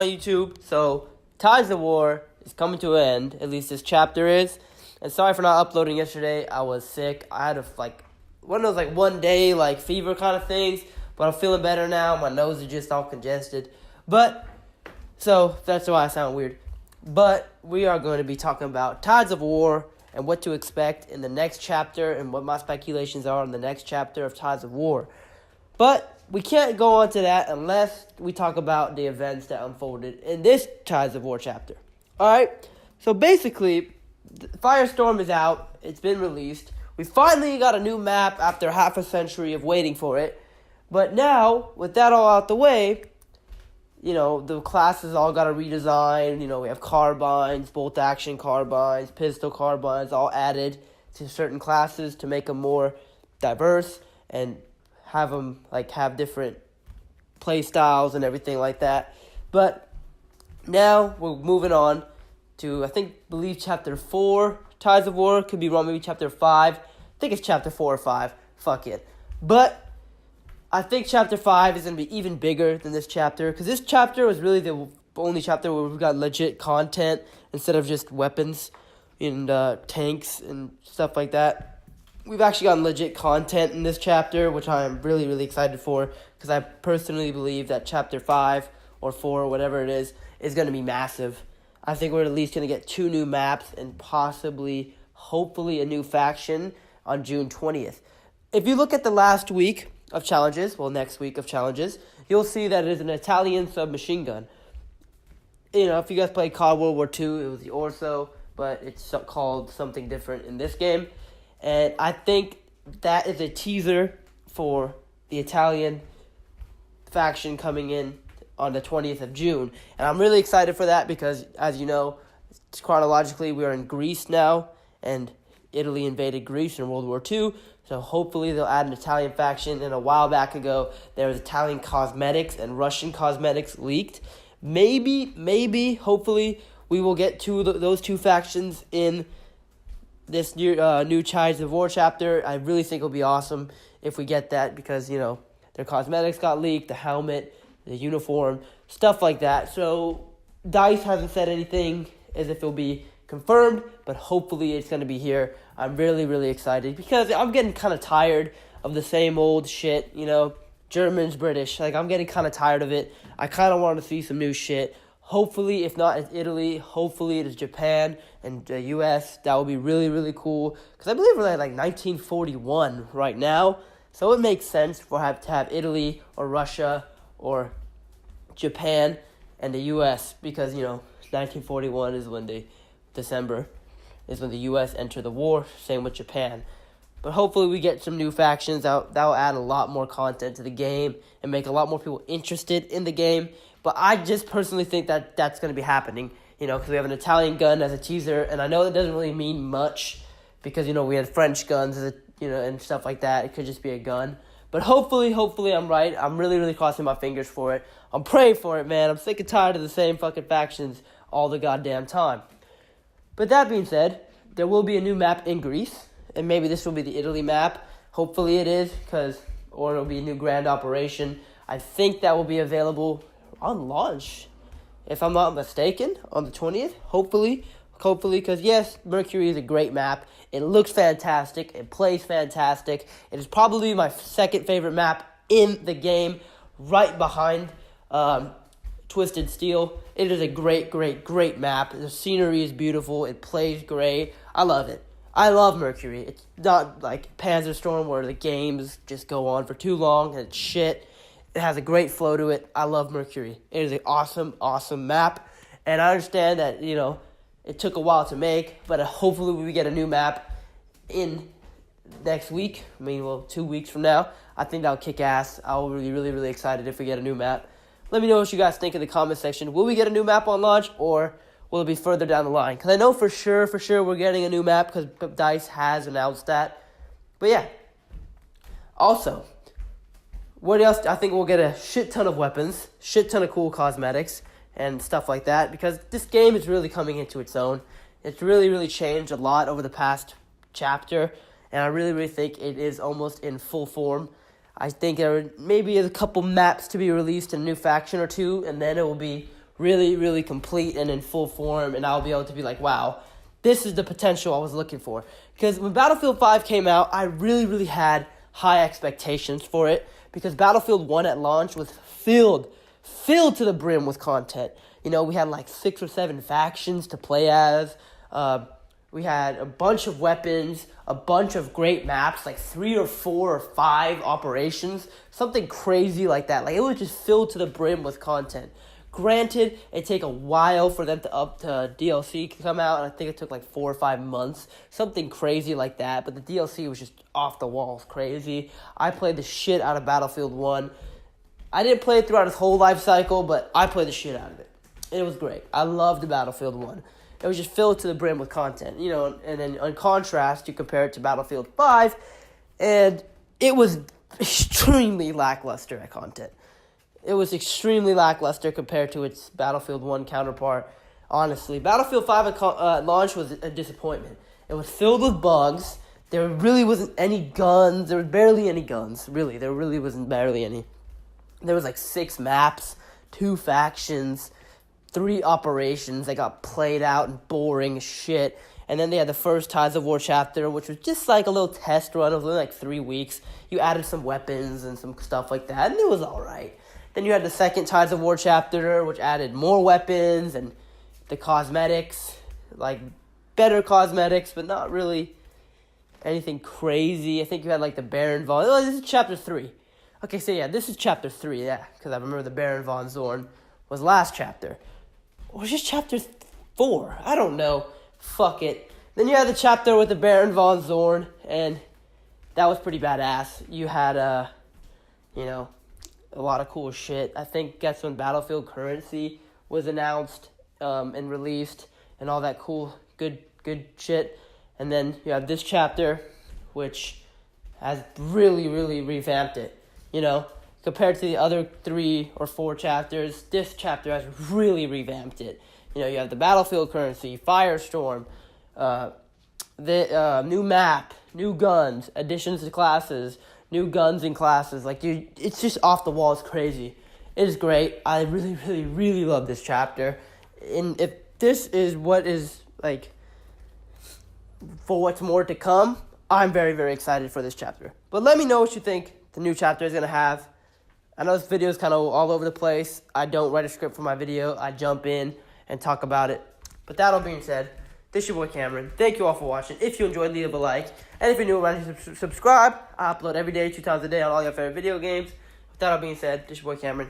YouTube. So, Tides of War is coming to an end. At least this chapter is. And sorry for not uploading yesterday. I was sick. I had one of those one day fever kind of things. But I'm feeling better now. My nose is just all congested. So that's why I sound weird. But we are going to be talking about Tides of War and what to expect in the next chapter and what my speculations are in the next chapter of Tides of War. But we can't go on to that unless we talk about the events that unfolded in this Tides of War chapter. Alright, so basically, Firestorm is out. It's been released. We finally got a new map after half a century of waiting for it. But now, with that all out the way, the classes all got a redesign. We have carbines, bolt-action carbines, pistol carbines, all added to certain classes to make them more diverse and have them, have different play styles and everything like that. But now we're moving on to, believe Chapter 4, Tides of War. Could be wrong, maybe Chapter 5. I think it's Chapter 4 or 5. Fuck it. But I think Chapter 5 is going to be even bigger than this chapter, because this chapter was really the only chapter where we got legit content instead of just weapons and tanks and stuff like that. We've actually gotten legit content in this chapter, which I'm really, really excited for, because I personally believe that Chapter 5 or 4 or whatever it is going to be massive. I think we're at least going to get 2 new maps and possibly, hopefully, a new faction on June 20th. If you look at the last week of challenges, next week of challenges, you'll see that it is an Italian submachine gun. If you guys played COD World War II, it was the Orso, but it's called something different in this game. And I think that is a teaser for the Italian faction coming in on the 20th of June. And I'm really excited for that because, as you know, chronologically, we are in Greece now, and Italy invaded Greece in World War II. So hopefully they'll add an Italian faction. And a while back ago, there was Italian cosmetics and Russian cosmetics leaked. Maybe, hopefully, we will get those two factions in this new Tides of War chapter. I really think it'll be awesome if we get that because, their cosmetics got leaked, the helmet, the uniform, stuff like that. So DICE hasn't said anything as if it'll be confirmed, but hopefully it's going to be here. I'm really, really excited because I'm getting kind of tired of the same old shit, Germans, British. I'm getting kind of tired of it. I kind of want to see some new shit. Hopefully, if not, it's Italy. Hopefully, it is Japan and the U.S. That would be really, really cool because I believe we're at 1941 right now. So it makes sense to have Italy or Russia or Japan and the U.S. because, 1941 is when December is when the U.S. entered the war. Same with Japan. But hopefully we get some new factions. That will add a lot more content to the game and make a lot more people interested in the game. But I just personally think that that's going to be happening, because we have an Italian gun as a teaser. And I know that doesn't really mean much because, we had French guns, and stuff like that. It could just be a gun. But hopefully I'm right. I'm really, really crossing my fingers for it. I'm praying for it, man. I'm sick and tired of the same fucking factions all the goddamn time. But that being said, there will be a new map in Greece, and maybe this will be the Italy map. Hopefully it is, or it'll be a new grand operation. I think that will be available on launch, if I'm not mistaken, on the 20th. Hopefully, because yes, Mercury is a great map. It looks fantastic. It plays fantastic. It is probably my second favorite map in the game, right behind Twisted Steel. It is a great, great, great map. The scenery is beautiful. It plays great. I love it. I love Mercury. It's not like Panzer Storm where the games just go on for too long and it's shit. It has a great flow to it. I love Mercury. It is an awesome, awesome map. And I understand that, it took a while to make, but hopefully we get a new map in next week. 2 weeks from now. I think that'll kick ass. I'll be really, really excited if we get a new map. Let me know what you guys think in the comment section. Will we get a new map on launch, or will it be further down the line? Because I know for sure we're getting a new map because DICE has announced that. But yeah. Also, what else? I think we'll get a shit ton of weapons, shit ton of cool cosmetics, and stuff like that. Because this game is really coming into its own. It's really, really changed a lot over the past chapter. And I really, really think it is almost in full form. I think there maybe is a couple maps to be released in a new faction or two, and then it will be really, really complete and in full form, and I'll be able to be like, wow, this is the potential I was looking for. Because when Battlefield 5 came out, I really, really had high expectations for it, because Battlefield 1 at launch was filled to the brim with content. You know, we had like 6 or 7 factions to play as. We had a bunch of weapons, a bunch of great maps, like 3 or 4 or 5 operations, something crazy like that. Like, it was just filled to the brim with content. Granted, it take a while for them to DLC to come out, and I think it took like 4 or 5 months, something crazy like that. But the DLC was just off the walls crazy. I played the shit out of Battlefield 1. I didn't play it throughout its whole life cycle, but I played the shit out of it. It was great. I loved Battlefield 1. It was just filled to the brim with content, you know, and then in contrast, you compare it to Battlefield 5, and it was extremely lackluster at content. It was extremely lackluster compared to its Battlefield 1 counterpart, honestly. Battlefield 5 at launch was a disappointment. It was filled with bugs. There really wasn't any guns. There was barely any guns, really. There really wasn't barely any. There was like 6 maps, 2 factions, 3 operations that got played out and boring as shit. And then they had the first Tides of War chapter, which was just like a little test run. It was only like 3 weeks. You added some weapons and some stuff like that, and it was alright. Then you had the second Tides of War chapter, which added more weapons and the cosmetics, like better cosmetics, but not really anything crazy. I think you had like the Baron Von. Oh, this is chapter 3. Okay, so yeah, this is chapter 3, yeah, because I remember the Baron Von Zorn was last chapter. Or was this chapter 4? I don't know. Fuck it. Then you had the chapter with the Baron Von Zorn, and that was pretty badass. You had, you know, a lot of cool shit. I think that's when Battlefield Currency was announced and released, and all that cool, good shit. And then you have this chapter, which has really, really revamped it. You know, compared to the other 3 or 4 chapters, this chapter has really revamped it. You know, you have the Battlefield Currency, Firestorm, the new map, new guns, additions to classes, new guns and classes. Like, it's just off the walls crazy. It is great. I really, really, really love this chapter. And if this is what is, like, for what's more to come, I'm very, very excited for this chapter. But let me know what you think the new chapter is going to have. I know this video is kind of all over the place. I don't write a script for my video. I jump in and talk about it. But that all being said, this is your boy Cameron. Thank you all for watching. If you enjoyed, leave a like. And if you're new around here, subscribe. I upload every day, 2 times a day on all your favorite video games. With that all being said, this is your boy Cameron.